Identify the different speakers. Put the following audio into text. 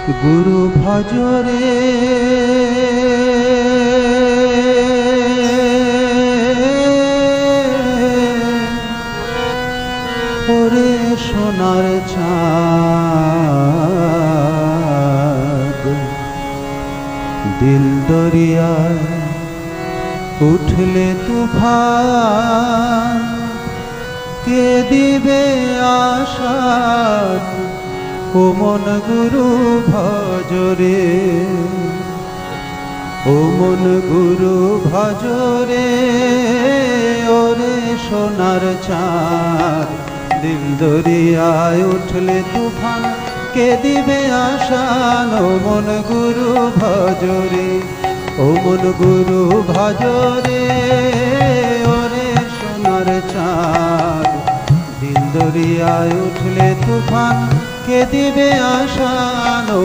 Speaker 1: গুরু ভজরে ওরে সোনার চাঁদ, দিল দরিয়ায় উঠলে তুফান, কে দিবে আশার ও মন গুরু ভজরে, ও মন গুরু ভজরে ওরে সোনার চাঁদ, দিল দরিয়ায় উঠলে তুফান, কে দিবে আশান ও মন গুরু ভজরে, ও মন গুরু ভজরে ওরে সোনার চাঁদ, দিল দরিয়ায় উঠলে তুফান, কে দিবে আশান ও